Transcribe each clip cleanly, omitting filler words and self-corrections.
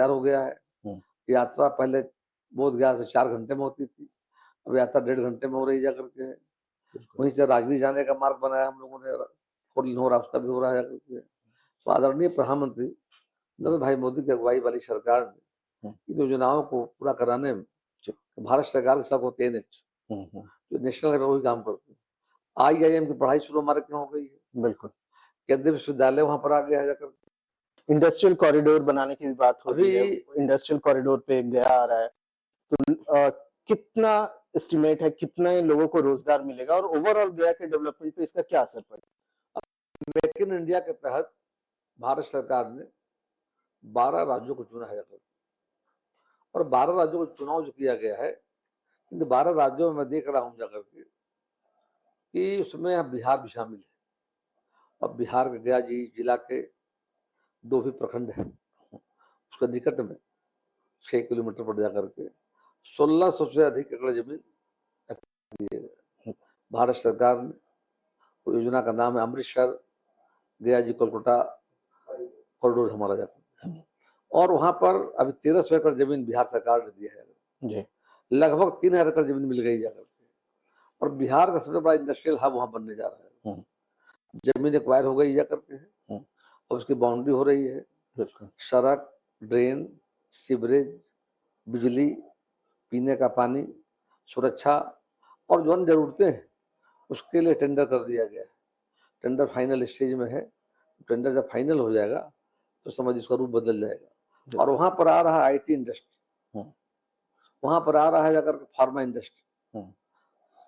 तैयार हो गया है। यात्रा पहले बोध गया से 4 घंटे में होती थी, अब यात्रा 1.5 घंटे में हो रही जा करके है। वहीं से राजगीर जाने का मार्ग बनाया हम लोगों ने, 4 लेन हो रहा, उसका भी हो रहा है करके। तो आदरणीय प्रधानमंत्री नरेंद्र भाई मोदी की अगुवाई वाली सरकार ने इन योजनाओं को पूरा कराने में भारत सरकार के सब होते हैं जो नेशनल लेवल वही काम करते हैं। IIM की पढ़ाई शुरू हमारे यहाँ हो गई है, बिल्कुल। केंद्रीय विश्वविद्यालय वहां पर आ गया है जाकर। इंडस्ट्रियल कॉरिडोर बनाने की भी बात हो रही है, इंडस्ट्रियल कॉरिडोर पे गया आ रहा है, तो कितना एस्टिमेट है, कितने लोगों को रोजगार मिलेगा और ओवरऑल गया के डेवलपमेंट पे इसका क्या असर पड़ेगा? मेक इन इंडिया के तहत भारत सरकार ने 12 राज्यों को चुना है और 12 राज्यों को चुनाव जो किया गया है, इन 12 राज्यों में मैं देख रहा हूं जाकर के कि उसमें अब बिहार भी शामिल है। अब बिहार के गया जी जिला के 2 भी प्रखंड है, उसके निकट में 6 किलोमीटर पर जाकर के 1600 से अधिक एकड़ जमीन दिए गए। भारत सरकार ने योजना का नाम है अमृतसर गया जी कोलकाता कॉरिडोर हमारा जाकर, और वहां पर अभी 1300 एकड़ जमीन बिहार सरकार ने दिया है, लगभग 3000 एकड़ जमीन मिल गई जाकर के। और बिहार का सबसे बड़ा इंडस्ट्रियल हब वहां बनने जा रहा है। जमीन एक्वायर हो गई जाकर के है और उसकी बाउंड्री हो रही है, सड़क, ड्रेन, सीवरेज, बिजली, पीने का पानी, सुरक्षा और जो अन्य जरूरतें हैं उसके लिए टेंडर कर दिया गया है। टेंडर फाइनल स्टेज में है, टेंडर जब फाइनल हो जाएगा तो समझ इसका रूप बदल जाएगा। और वहां पर आ रहा है IT इंडस्ट्री, वहां पर आ रहा है जाकर pharma industry,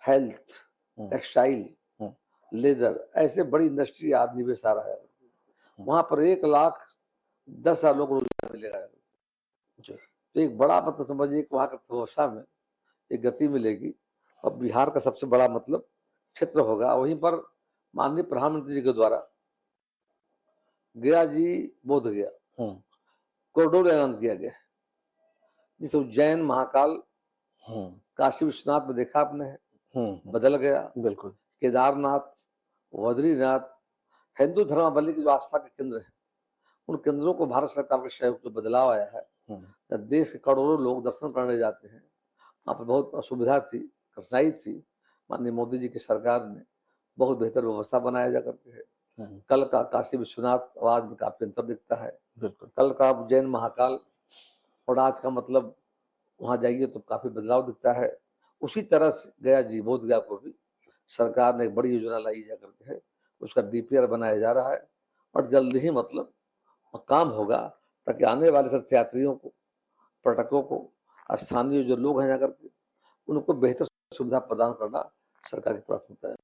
health, textile, leather, ऐसे बड़ी इंडस्ट्री आज निवेश आ रहा है। वहां पर 1,10,000 लोग रोजगार मिलेगा। तो एक बड़ा मतलब समझिए वहां की व्यवस्था में एक गति मिलेगी और बिहार का सबसे बड़ा मतलब क्षेत्र होगा। वहीं पर माननीय प्रधानमंत्री जी के द्वारा गया जी बोध गया कॉरिडोर ऐलान किया गया, जिसे उज्जैन, महाकाल, काशी विश्वनाथ में देखा आपने है, बदल गया। बिल्कुल। केदारनाथ, बद्रीनाथ, हिंदू धर्मावलंबी की जो आस्था के केंद्र है, उन केंद्रों को भारत सरकार के सहयोग से बदलाव आया है। देश के करोड़ों लोग दर्शन करने जाते हैं, वहाँ पर बहुत असुविधा थी, कठिनाई थी। माननीय मोदी जी की सरकार ने बहुत बेहतर व्यवस्था बनाया जा करके है। कल का काशी विश्वनाथ आज में काफी अंतर दिखता है। कल का उज्जैन महाकाल और आज का मतलब वहां जाइए तो काफी बदलाव दिखता है। उसी तरह से गया जी बोध गया को भी सरकार ने एक बड़ी योजना लाई जा करके है, उसका DPR बनाया जा रहा है और जल्द ही मतलब काम होगा, ताकि आने वाले तीर्थयात्रियों को, पर्यटकों को, स्थानीय जो लोग हैं जाकर के उनको बेहतर सुविधा प्रदान करना सरकार की प्राथमिकता है।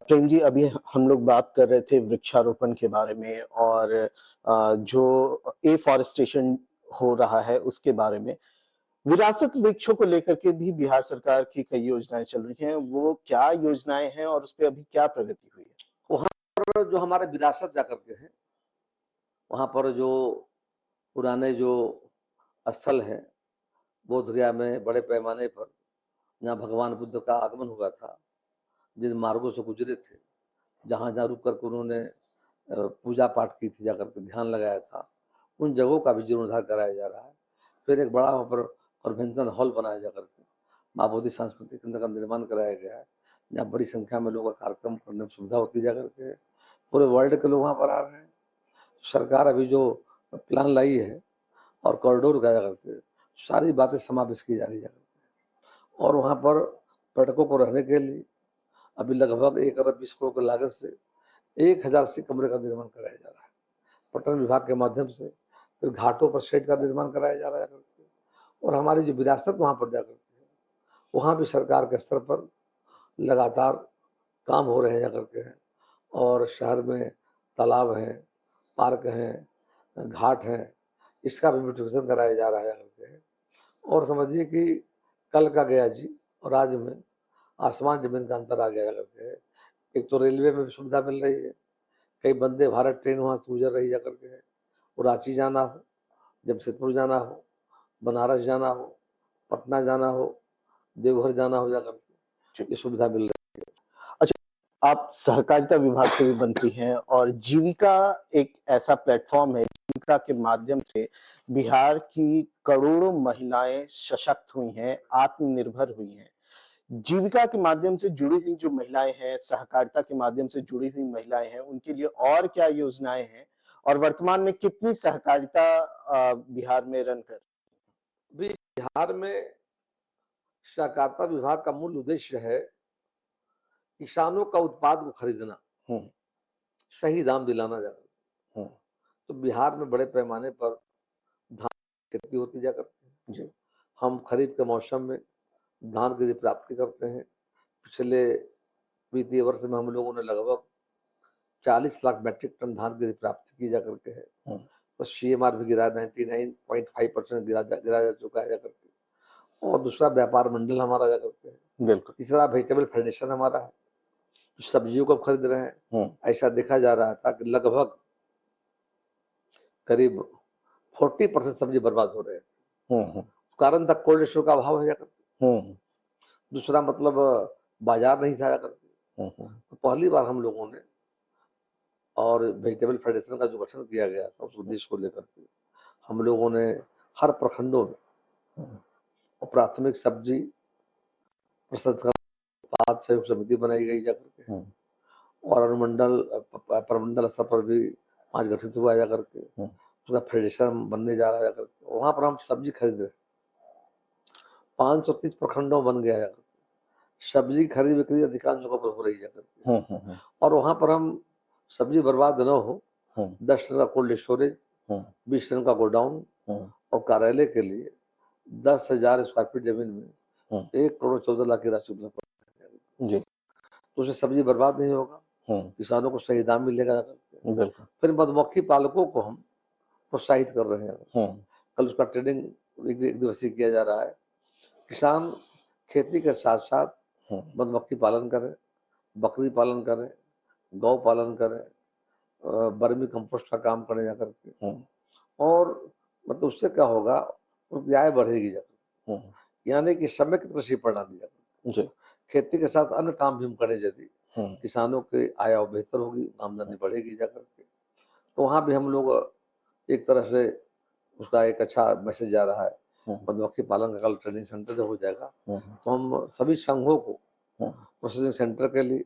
प्रेम जी, अभी हम लोग बात कर रहे थे वृक्षारोपण के बारे में और जो एफॉरेस्टेशन हो रहा है उसके बारे में। विरासत वृक्षों को लेकर के भी बिहार सरकार की कई योजनाएं चल रही हैं, वो क्या योजनाएं हैं और उस पर अभी क्या प्रगति हुई है? वहां पर जो हमारे विरासत जाकर के है, वहां पर जो पुराने जो स्थल है बोध गया में बड़े पैमाने पर, जहाँ भगवान बुद्ध का आगमन हुआ था, जिन मार्गों से गुजरे थे, जहाँ जहाँ रुक करके उन्होंने पूजा पाठ की थी, जाकर के ध्यान लगाया था, उन जगहों का भी जीर्णोद्धार कराया जा रहा है। फिर एक बड़ा वहाँ पर कन्वेंशन हॉल बनाया जा करके माँ बोधि सांस्कृतिक केंद्र का निर्माण कराया गया है, जहाँ बड़ी संख्या में लोगों का कार्यक्रम करने में सुविधा होती जा करके पूरे वर्ल्ड के लोग वहाँ पर आ रहे हैं। सरकार अभी जो प्लान लाई है और कॉरिडोर का करके सारी बातें समावेश की जा रही है और वहाँ पर पर्यटकों को रहने के लिए अभी लगभग 1 अरब 20 करोड़ की लागत से 1080 कमरे का निर्माण कराया जा रहा है पर्यटन विभाग के माध्यम से। फिर घाटों पर शेड का निर्माण कराया जा रहा है और हमारी जो विरासत वहाँ पर जाकर वहाँ भी सरकार के स्तर पर लगातार काम हो रहे हैं जाकर के हैं और शहर में तालाब हैं, पार्क हैं, घाट हैं, इसका भी ब्यूटिफिकेशन कराया जा रहा है जाकर के। और समझिए कि कल का गया जी और आज में आसमान जमीन का अंतर आ गया करके है। एक तो रेलवे में भी सुविधा मिल रही है, कई वंदे भारत ट्रेन वहाँ से गुजर रही जाकर के है, रांची जाना हो, जमशेदपुर जाना हो, बनारस जाना हो, पटना जाना हो, देवघर जाना हो, जाकर ये सुविधा मिल रही है। अच्छा, आप सहकारिता विभाग से भी मंत्री हैं और जीविका एक ऐसा प्लेटफॉर्म है जीविका के माध्यम से बिहार की करोड़ों महिलाएं सशक्त हुई हैं, आत्मनिर्भर हुई हैं। जीविका के माध्यम से जुड़ी हुई जो महिलाएं हैं, सहकारिता के माध्यम से जुड़ी हुई महिलाएं हैं, उनके लिए और क्या योजनाएं हैं और वर्तमान में कितनी सहकारिता बिहार में रन कर? भी बिहार में सहकारिता विभाग का मूल उद्देश्य है किसानों का उत्पाद को खरीदना, हम्म, सही दाम दिलाना जाकर। हम्म, तो बिहार में बड़े पैमाने पर धान की खेती होती जा करती है। जी, हम खरीफ के मौसम में धान की प्राप्ति करते हैं। पिछले वित्तीय वर्ष में हम लोगों ने लगभग 40 लाख मैट्रिक टन धान की प्राप्ति की जा करके है। हम्म, तो CMR भी गिरा 99.5% गिरा जा चुका है जा करके। और दूसरा व्यापार मंडल हमारा जा करके है। बिल्कुल, तीसरा वेजिटेबल फेडरेशन हमारा है, तो सब्जियों को खरीद रहे हैं। ऐसा देखा जा रहा था कि लगभग करीब 40% सब्जी बर्बाद हो रहे हैं। कारण था कोल्ड स्टोर का अभाव है जा करके। दूसरा मतलब बाजार नहीं था जा करके। तो पहली बार हम लोगों ने और वेजिटेबल फेडरेशन का जो गठन किया गया था उस उद्देश्य को लेकर के हम लोगों ने हर प्रखंडों में प्राथमिक सब्जी प्रसंस्करण उत्पाद सहयोग समिति बनाई गई जाकर के और अनुमंडल प्रमंडल स्तर पर भी आज गठित हुआ जा करके उसका फेडरेशन बनने जा रहा है जाकर वहां पर हम सब्जी खरीद रहे 530 प्रखंडों बन गया है। सब्जी खरीद बिक्री अधिकांश जगहों पर हो रही है और वहां पर हम सब्जी बर्बाद न हो 10 टन का कोल्ड स्टोरेज 20 टन का गोडाउन और कार्यालय के लिए 10,000 स्क्वायर फीट जमीन में 1,14,00,000 की राशि उपलब्ध जी। तो उससे सब्जी बर्बाद नहीं होगा, किसानों को सही दाम मिलेगा। फिर मधुमक्खी पालकों को हम प्रोत्साहित कर रहे हैं। कल उसका ट्रेनिंग एक दिवसीय किया जा रहा है। किसान खेती के साथ साथ मधुमक्खी पालन करें, बकरी पालन करें, गौ पालन करें, बर्मी कंपोस्ट का काम करें जाकर के और मतलब उससे क्या होगा उनकी आय बढ़ेगी जाकर। यानी कि समेकित कृषि प्रणाली जाकर खेती के साथ अन्य काम भी हम करें यदि किसानों की आय बेहतर होगी, आमदनी बढ़ेगी जाकर के। तो वहां भी हम लोग एक तरह से उसका एक अच्छा मैसेज जा रहा है। मधुमक्खी पालन का कल ट्रेनिंग सेंटर जब हो जाएगा तो हम सभी संघों को प्रोसेसिंग सेंटर के लिए,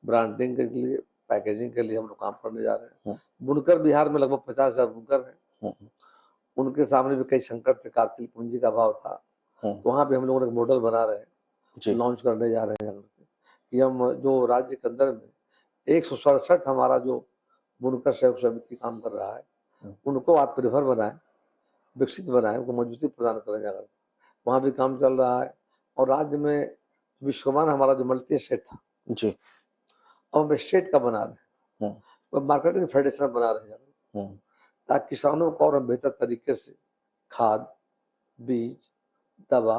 ब्रांडिंग के लिए, पैकेजिंग के लिए हम लोग काम करने जा रहे हैं। बुनकर बिहार में लगभग 50,000 बुनकर हैं। उनके सामने भी कई संकट थे, कार्तिक पूंजी का अभाव था। तो वहां भी हम लोगों ने मॉडल बना रहे हैं, लॉन्च करने जा रहे हैं कि हम जो राज्य के अंदर में 167 हमारा जो बुनकर सहयोग समिति काम कर रहा है उनको आत्मनिर्भर बनाए, विकसित बनाए, उनको मजबूती प्रदान करें जाकर। वहां भी काम चल रहा है और राज्य में विश्वमान हमारा जो मल्टी स्टेट था जी अब हम स्टेट का बना रहे हैं, तो मार्केटिंग फेडरेशन बना रहे हैं ताकि किसानों को और बेहतर तरीके से खाद, बीज, दवा,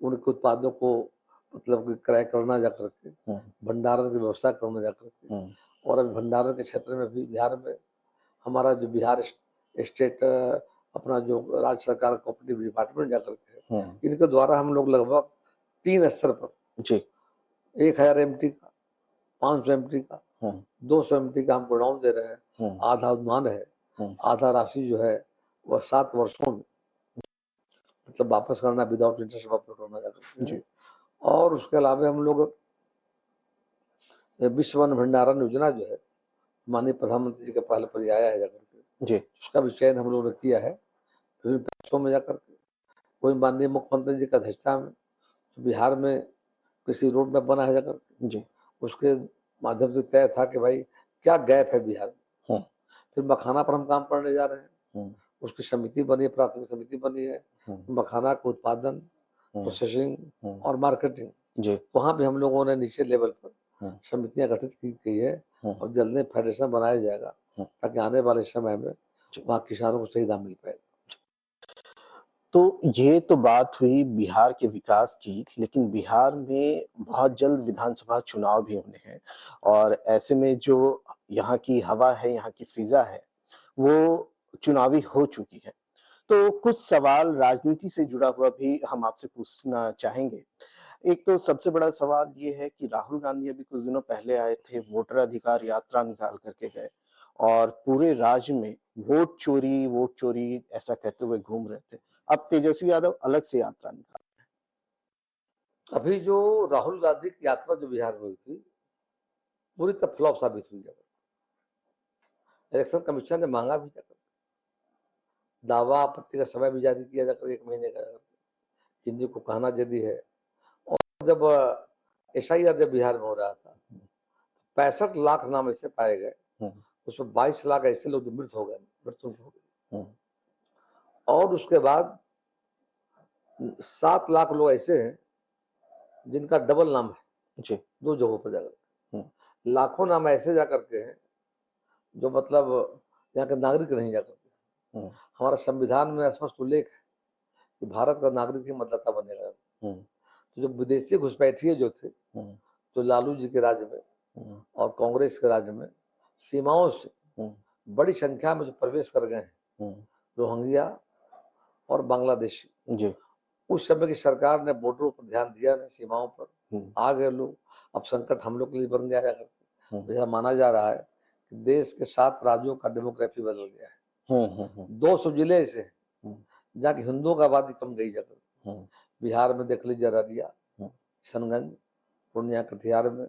उनके उत्पादों को मतलब क्रय करना जा करके भंडारण की व्यवस्था करना जा करके और अभी भंडारण के क्षेत्र में भी बिहार में हमारा जो बिहार स्टेट अपना जो राज्य सरकार कोऑपरेटिव डिपार्टमेंट जा करके इनके द्वारा हम लोग लगभग 3 स्तर पर जी 1000 MT का, 500 MT का, 200 MT का हम गोडाउन दे रहे हैं। आधा अनुमान है, आधा राशि जो है वह 7 वर्षों में मतलब वापस करना विदाउट इंटरेस्ट वापस करना जाकर जी। और उसके अलावा हम लोग विश्व वन भंडारण योजना जो है माननीय प्रधानमंत्री जी के पहले पर आया है जाकर के जी उसका भी चयन हम लोगों ने किया है विभिन्न प्रदेशों में जाकर के। कोई माननीय मुख्यमंत्री जी का अध्यक्षता में बिहार में कृषि रोड मैप बना है जाकर जी उसके माध्यम से तय था कि भाई क्या गैप है बिहार में। फिर मखाना पर हम काम करने जा रहे हैं, उसकी समिति बनी है, प्राथमिक समिति बनी है। मखाना का उत्पादन, प्रोसेसिंग और मार्केटिंग जी वहां भी हम लोगों ने नीचे लेवल पर समितियां गठित की है और जल्द फेडरेशन बनाया जाएगा ताकि आने वाले समय में वहाँ किसानों को सही दाम मिल पाए। तो ये तो बात हुई बिहार के विकास की, लेकिन बिहार में बहुत जल्द विधानसभा चुनाव भी होने हैं और ऐसे में जो यहाँ की हवा है, यहाँ की फिजा है, वो चुनावी हो चुकी है। तो कुछ सवाल राजनीति से जुड़ा हुआ भी हम आपसे पूछना चाहेंगे। एक तो सबसे बड़ा सवाल ये है कि राहुल गांधी अभी कुछ दिनों पहले आए थे, वोटर अधिकार यात्रा निकाल करके गए और पूरे राज्य में वोट चोरी ऐसा कहते हुए घूम रहे थे। अब तेजस्वी यादव अलग से यात्रा निकाल। अभी जो राहुल गांधी की यात्रा जो बिहार में हुई थी, पूरी तरह फ्लॉप साबित हुई। इलेक्शन कमीशन ने मांगा भी जाकर, दावा आपत्ति का समय भी जारी किया जाकर 1 महीने का, हिंदी को कहना जदी है। और जब SIR जब बिहार में हो रहा था, 65 लाख नाम ऐसे पाए गए, उसमें 22 लाख ऐसे लोग जो मृत हो गए, मृत्यु हो गई। और उसके बाद 7 लाख लोग ऐसे हैं जिनका डबल नाम है जी, 2 जगहों पर जाकर। लाखों नाम ऐसे जाकर के हैं जो मतलब यहाँ के नागरिक नहीं जाकर के। हमारा संविधान में स्पष्ट उल्लेख है कि भारत का नागरिक ही मतदाता बनेगा। तो जो विदेशी घुसपैठिए जो थे, तो लालू जी के राज्य में और कांग्रेस के राज्य में सीमाओं से बड़ी संख्या में जो प्रवेश कर गए हैं, रोहिंग्या और बांग्लादेशी जी, उस समय की सरकार ने बॉर्डरों पर ध्यान दिया नहीं, सीमाओं पर आ गए लोग। अब संकट हम लोग के लिए बन गया है। जैसा माना जा रहा है कि देश के 7 राज्यों का डेमोग्राफी बदल गया है। 200 जिले ऐसे जहाँ की हिंदुओं का आबादी कम गई जाकर। बिहार में देख लीजिए, अररिया, किशनगंज, पूर्णिया, कटिहार में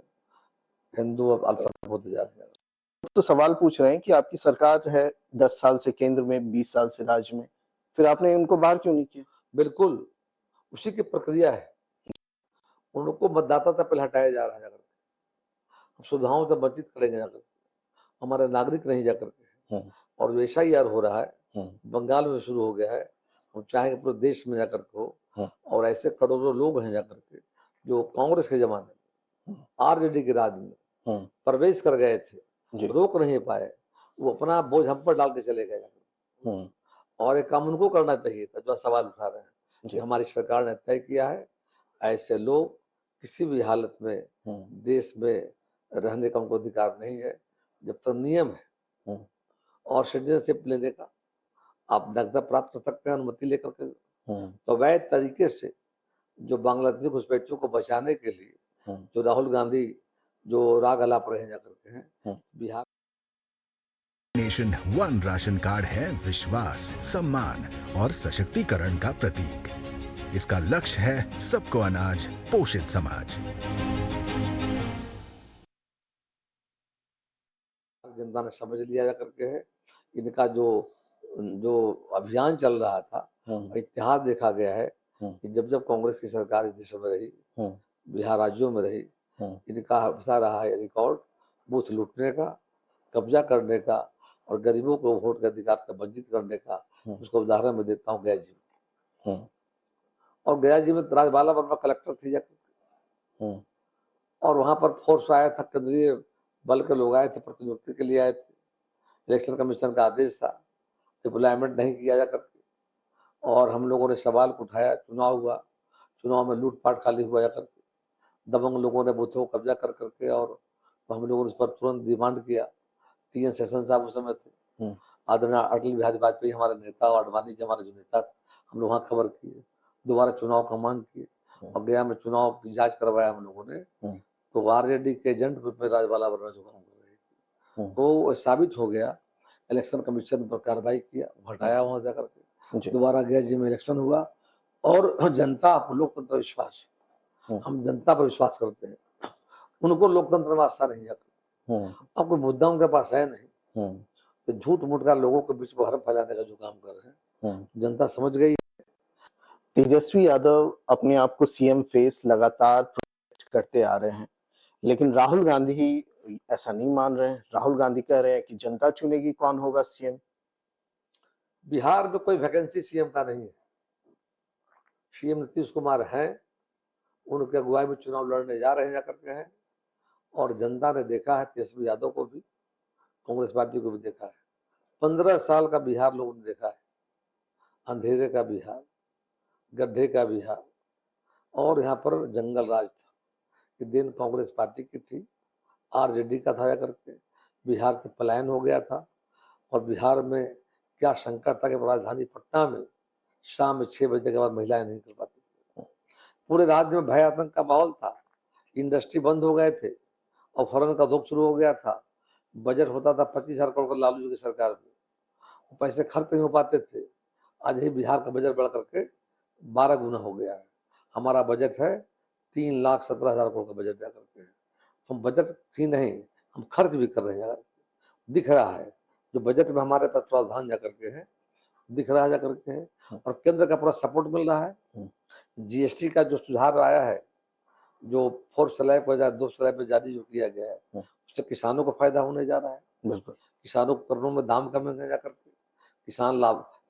हिंदू अब अल्पसंख्यक होते जा रहे हैं। तो सवाल पूछ रहे हैं कि आपकी सरकार है 10 साल से केंद्र में, 20 साल से राज्य में, फिर आपने उनको बाहर क्यों नहीं किया? बिल्कुल उसी की प्रक्रिया है। उनको मतदाता तक पहले हटाया जा रहा है जाकर, सुविधाओं से वंचित करेंगे जाकर, हमारे नागरिक नहीं जाकर के। और जो SIR हो रहा है बंगाल में शुरू हो गया है, हम चाहेंगे पूरे देश में जाकर के हो। और ऐसे करोड़ों लोग हैं जाकर के जो कांग्रेस के जमाने में RJD के राज में प्रवेश कर गए थे, रोक नहीं पाए, वो अपना बोझ हम पर डाल के चले गए। और एक काम उनको करना चाहिए था जो सवाल उठा रहे हैं कि हमारी सरकार ने तय किया है ऐसे लोग किसी भी हालत में देश में रहने का उनको अधिकार नहीं है। जब तक नियम है और सिटीजनशिप लेने का आप नागरिकता प्राप्त कर सकते हैं अनुमति लेकर के, तो वैध तरीके से जो बांग्लादेशी घुसपैठियों को बचाने के लिए जो राहुल गांधी जो राग अलाप रहे जाकर के हैं Bihar. Nation one ration card है विश्वास, सम्मान और सशक्तिकरण का प्रतीक। इसका लक्ष्य है सबको अनाज, पोषित समाज। जनता ने समझ लिया जा करके है। इनका जो अभियान चल रहा था, इतिहास देखा गया है कि जब जब कांग्रेस की सरकार इस देश में रही, बिहार राज्यों में रही, इनका हमेशा रहा है रिकॉर्ड बूथ लूटने का, कब्जा करने का और गरीबों को वोट के अधिकार से वंचित करने का। उसका उदाहरण मैं देता हूँ गया जी में। और गया जी में राजबाला वर्मा कलेक्टर थी जाकर, और वहां पर फोर्स आया था, केंद्रीय बल के लोग आए थे, प्रतिनियुक्ति के लिए आए थे। इलेक्शन कमीशन का आदेश था, डिप्लॉयमेंट नहीं किया जा करके। और हम लोगों ने सवाल उठाया, चुनाव हुआ, चुनाव में लूटपाट खाली हुआ जा करके, दबंग लोगों ने बूथों को कब्जा कर करके, और तो हम लोगों ने उस पर तुरंत डिमांड किया। TN सेशन साहब उस समय थे, आदरणीय अटल बिहारी वाजपेयी हमारे नेता, और अडवाणी जी हमारे जो नेता थे, हम लोग वहाँ खबर किए, दोबारा चुनाव का मांग किए, और गया में चुनाव की जांच करवाया हम लोगों ने। तो RJD के एजेंट रूप में राजबाला वर्मा जो काम कर रही थी, तो साबित हो गया। इलेक्शन कमीशन पर कार्रवाई किया, हटाया वहां जाकर के, दोबारा गया जी में इलेक्शन हुआ। और जनता पर लोकतंत्र विश्वास, हम जनता पर विश्वास करते हैं, उनको लोकतंत्र में आस्था नहीं जाती। अब कोई मुद्दा उनके पास है नहीं, तो झूठ मूठ का लोगों के बीच में भ्रम फैलाने का जो काम कर रहे हैं, जनता समझ गई। तेजस्वी यादव अपने आप को CM फेस लगातार प्रोजेक्ट करते आ रहे हैं, लेकिन राहुल गांधी ही ऐसा नहीं मान रहे हैं। राहुल गांधी कह रहे हैं कि जनता चुनेगी कौन होगा CM। बिहार में कोई वैकेंसी CM का नहीं है। CM नीतीश कुमार हैं, उनके अगुवाई में चुनाव लड़ने जा रहे हैं जाकर के हैं। और जनता ने देखा है, तेजस्वी यादव को भी, कांग्रेस पार्टी को भी देखा है। 15 साल का बिहार लोगों ने देखा है, अंधेरे का बिहार, गड्ढे का बिहार, और यहाँ पर जंगल राज था कि दिन कांग्रेस पार्टी की थी, RJD का था जाकर के, बिहार से पलायन हो गया था। और बिहार में क्या संकट था कि राजधानी पटना में शाम में 6 बजे के बाद महिलाएं नहीं निकल पाती। पूरे राज्य में भय आतंक का माहौल था, इंडस्ट्री बंद हो गए थे और फौरन का दुख शुरू हो गया था। बजट होता था 25,000 करोड़ का लालू जी की सरकार में, वो पैसे खर्च नहीं हो पाते थे। आज ही बिहार का बजट बढ़ करके 12 गुना हो गया है। हमारा बजट है 3,17,000 करोड़ का बजट जा करके है। हम बजट ही नहीं, हम खर्च भी कर रहे हैं, दिख रहा है। जो बजट में हमारे पास प्रावधान जा करके है, दिख रहा है जा करके है, और केंद्र का पूरा सपोर्ट मिल रहा है। जीएसटी का जो सुधार आया है, जो 4 स्लैब को 2 स्लैब पे जारी जो किया गया है, उससे किसानों को फायदा होने जा रहा है। बिल्कुल। किसानों को करोड़ों में दाम कमेंगे जा करके, किसान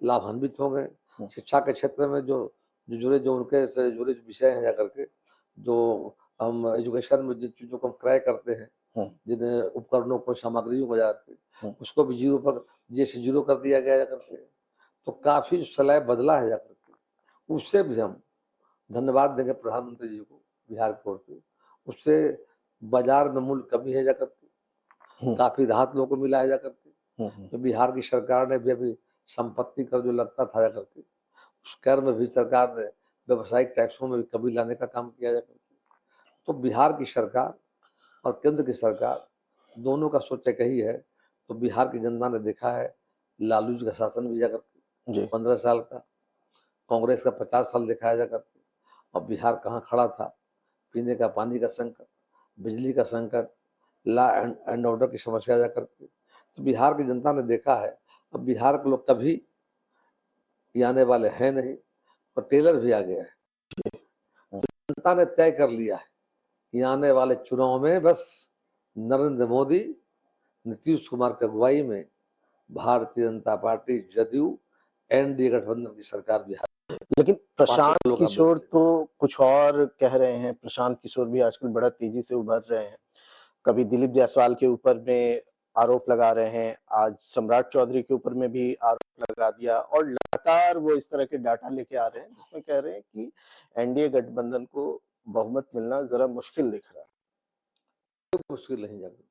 लाभान्वित होंगे। शिक्षा के क्षेत्र में जो उनके से जुड़े जो विषय हैं जा करके, जो हम एजुकेशन में जिन चीजों को हम क्रय करते हैं, जिन उपकरणों को, सामग्रियों को जा करके, उसको भी जीरो पर जीएसटी जीरो कर दिया गया जा करके। तो काफी स्लैब बदला है जा करके, उससे भी हम धन्यवाद देंगे प्रधानमंत्री जी को बिहार की ओर से। उससे बाजार में मूल्य कमी है जा करके, काफी राहत लोगों को मिला है जा करके। तो बिहार की सरकार ने भी अभी संपत्ति कर जो लगता था जा करके, उस कर में भी सरकार ने व्यवसायिक टैक्सों में भी कमी लाने का काम किया जा करके। तो बिहार की सरकार और केंद्र की सरकार दोनों का सोच एक ही है। तो बिहार की जनता ने देखा है लालू जी का शासन भी जा करके 15 साल का, कांग्रेस का 50 साल दिखाया जा करके। अब बिहार कहाँ खड़ा था, पीने का पानी का संकट, बिजली का संकट, लॉ एंड ऑर्डर की समस्या जा करके। तो बिहार की जनता ने देखा है अब बिहार के लोग कभी ये आने वाले हैं नहीं, और टेलर भी आ गया है। तो जनता ने तय कर लिया है कि आने वाले चुनाव में बस नरेंद्र मोदी, नीतीश कुमार की अगुवाई में भारतीय जनता पार्टी, जदयू, एनडीए गठबंधन की सरकार बिहार। लेकिन प्रशांत लोग का किशोर तो कुछ और कह रहे हैं। प्रशांत किशोर भी आजकल बड़ा तेजी से उभर रहे हैं। कभी दिलीप जायसवाल के ऊपर में आरोप लगा रहे हैं, आज सम्राट चौधरी के ऊपर में भी आरोप लगा दिया, और लगातार वो इस तरह के डाटा लेके आ रहे हैं जिसमें कह रहे हैं कि एनडीए गठबंधन को बहुमत मिलना जरा मुश्किल दिख रहा है। मुश्किल नहीं जाकर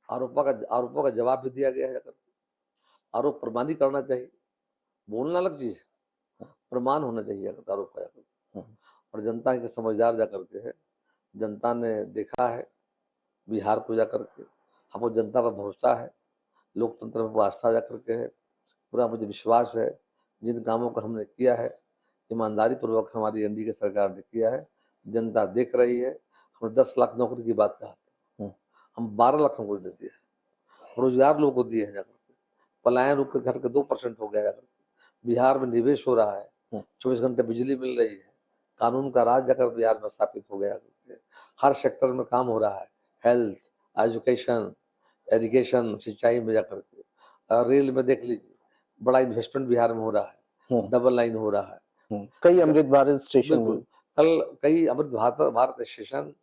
आरोपों का जवाब भी दिया गया है जाकर। आरोप प्रमाणित करना चाहिए, बोलना अलग चीज है, प्रमाण होना चाहिए जाकर आरोप का जाकर। और जनता के समझदार जाकर के है, जनता ने देखा है बिहार को जाकर के। हमको जनता पर भरोसा है, लोकतंत्र पर आस्था जाकर के है, पूरा मुझे विश्वास है। जिन कामों को हमने किया है ईमानदारी पूर्वक हमारी एनडीए की सरकार ने किया है, जनता देख रही है। हम 10 लाख नौकरी की बात कहा, हम 12 लाख नौकरी दे दिए, रोजगार लोगों को दिए हैं जाकर। पलायन रुक घट के 2% हो गया जाकर। बिहार में निवेश हो रहा है, 24 घंटे बिजली मिल रही है, कानून का राज जाकर बिहार में स्थापित हो गया। हर सेक्टर में काम हो रहा है, हेल्थ, एजुकेशन, एजुकेशन, सिंचाई में जाकर के। रेल में देख लीजिए, बड़ा इन्वेस्टमेंट बिहार में हो रहा है, डबल लाइन हो रहा है, कई अमृत भारत स्टेशन, कल कई अमृत भारत स्टेशन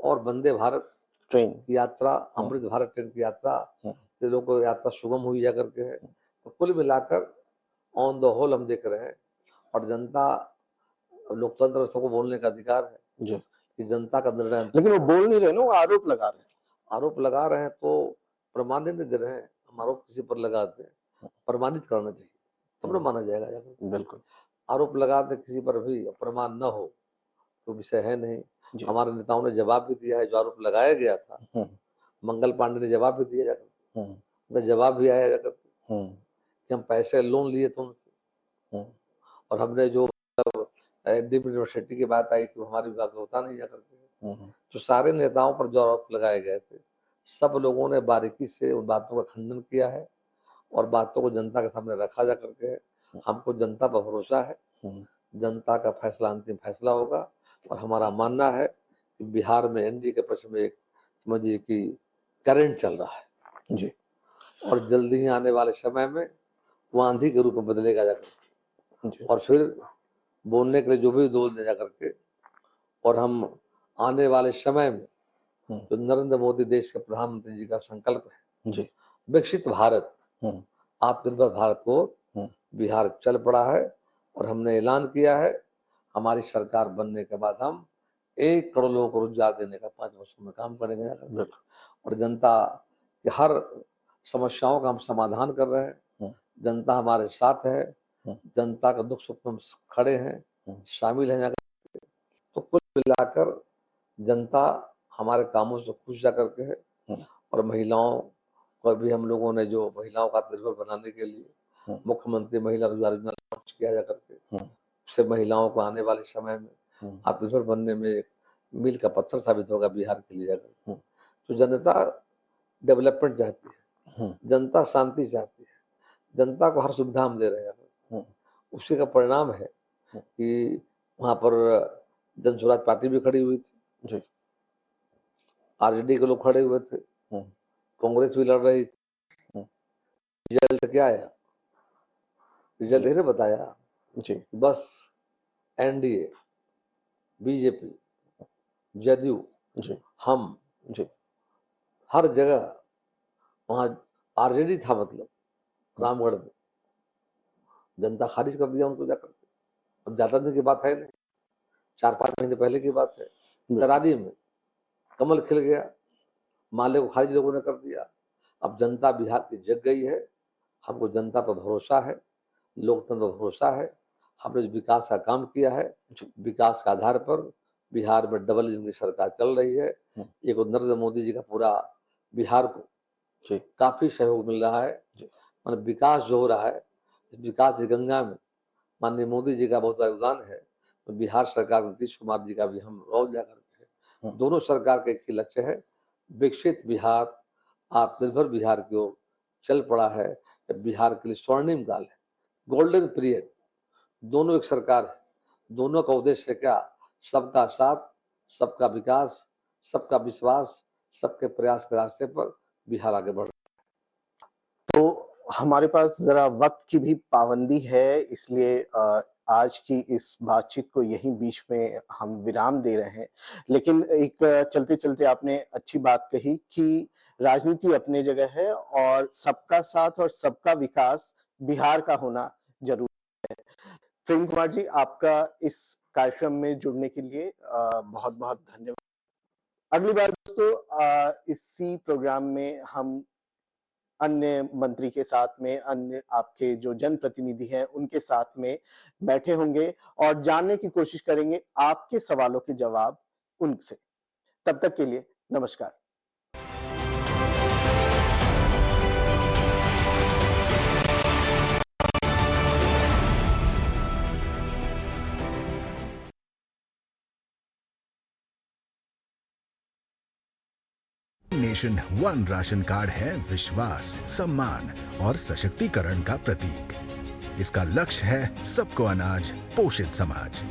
और वंदे भारत ट्रेन की यात्रा, अमृत भारत ट्रेन की यात्रा से लोगों को यात्रा सुगम हुई जाकर के है। तो कुल मिलाकर ऑन द होल हम देख रहे हैं। और जनता, लोकतंत्र सबको बोलने का अधिकार है जी, कि जनता का निर्णय, लेकिन वो बोल नहीं रहे ना, वो आरोप लगा रहे हैं। आरोप लगा रहे हैं तो प्रमाणित नहीं दे रहे हैं। हम आरोप किसी पर लगाते हैं, प्रमाणित करना चाहिए तब न माना जाएगा। बिल्कुल। आरोप लगाते किसी पर भी प्रमाण न हो तो विषय है नहीं। हमारे नेताओं ने जवाब भी दिया है, जो आरोप लगाया गया था। मंगल पांडे ने जवाब भी दिया जाकर, उनका जवाब भी आया जाकर कि हम पैसे लोन लिए थे उनसे, और हमने जो डीम्ड यूनिवर्सिटी की बात आई तो हमारे विभाग से होता नहीं जाकर के। तो सारे नेताओं पर जो आरोप लगाए गए थे, सब लोगों ने बारीकी से उन बातों का खंडन किया है और बातों को जनता के सामने रखा जा करके। हमको जनता पर भरोसा है, जनता का फैसला अंतिम फैसला होगा। और हमारा मानना है कि बिहार में एनडीए के पक्ष में एक समझिए कि करंट चल रहा है जी, और जल्दी ही आने वाले समय में वो आंधी के रूप में बदलेगा जाकर। और फिर बोलने के लिए जो भी बोल दे जा करके। और हम आने वाले समय में तो नरेंद्र मोदी देश के प्रधानमंत्री जी का संकल्प है जी, विकसित भारत, आत्मनिर्भर भारत को बिहार चल पड़ा है। और हमने ऐलान किया है हमारी सरकार बनने के बाद हम 1 करोड़ लोगों को रोजगार देने का 5 वर्षों में काम करेंगे। और जनता के हर समस्याओं का हम समाधान कर रहे हैं। जनता हमारे साथ है, जनता का दुख सुख में खड़े हैं, शामिल हैं। तो कुल मिलाकर जनता हमारे कामों से खुश जा करके है। और महिलाओं को भी हम लोगों ने जो महिलाओं का आत्मनिर्भर बनाने के लिए मुख्यमंत्री महिला रोजगार योजना लॉन्च किया जा करके उससे महिलाओं को आने वाले समय में आत्मनिर्भर बनने में एक मील का पत्थर साबित होगा बिहार के लिए जाकर। तो जनता डेवलपमेंट चाहती है, जनता शांति चाहती है, जनता को हर सुविधा हम दे रहे हैं। उसी का परिणाम है कि वहां पर जन स्वराज पार्टी भी खड़ी हुई थी, आरजेडी के लोग खड़े हुए थे, कांग्रेस भी लड़ रही थी। रिजल्ट क्या आया? रिजल्ट ने बताया जी, बस एनडीए, बीजेपी, जदयू जी, हम जी, हर जगह वहां आरजेडी था, मतलब रामगढ़ में जनता खारिज कर दिया उनको जाकर। अब ज्यादा दिन की बात है नहीं, 4-5 महीने पहले की बात है। तरारी में कमल खिल गया, माले को खारिज लोगों ने कर दिया। अब जनता बिहार की जग गई है। हमको जनता पर भरोसा है, लोकतंत्र पर भरोसा है। हमने जो विकास का काम किया है, विकास के आधार पर बिहार में डबल इंजन की सरकार चल रही है। एक नरेंद्र मोदी जी का पूरा बिहार को काफी सहयोग मिल रहा है। मतलब विकास जो हो रहा है, विकास की गंगा में माननीय मोदी जी का बहुत योगदान है। तो बिहार सरकार नीतीश कुमार जी का भी हम रोज जाकर के दोनों सरकार के एक ही लक्ष्य है, विकसित बिहार, आत्मनिर्भर बिहार की ओर चल पड़ा है। बिहार के लिए स्वर्णिम काल है, गोल्डन पीरियड। दोनों एक सरकार है, दोनों का उद्देश्य क्या? सबका साथ, सबका विकास, सबका विश्वास, सबके प्रयास के रास्ते पर बिहार आगे बढ़ रहा है। तो हमारे पास जरा वक्त की भी पाबंदी है, इसलिए आज की इस बातचीत को यहीं बीच में हम विराम दे रहे हैं। लेकिन एक चलते चलते आपने अच्छी बात कही कि राजनीति अपने जगह है और सबका साथ और सबका विकास बिहार का होना जरूरी है। प्रेम कुमार जी, आपका इस कार्यक्रम में जुड़ने के लिए बहुत बहुत धन्यवाद। अगली बार दोस्तों इसी प्रोग्राम में हम अन्य मंत्री के साथ में, अन्य आपके जो जनप्रतिनिधि हैं उनके साथ में बैठे होंगे और जानने की कोशिश करेंगे आपके सवालों के जवाब उनसे। तब तक के लिए नमस्कार। नेशन वन राशन कार्ड है विश्वास, सम्मान और सशक्तिकरण का प्रतीक। इसका लक्ष्य है सबको अनाज, पोषित समाज।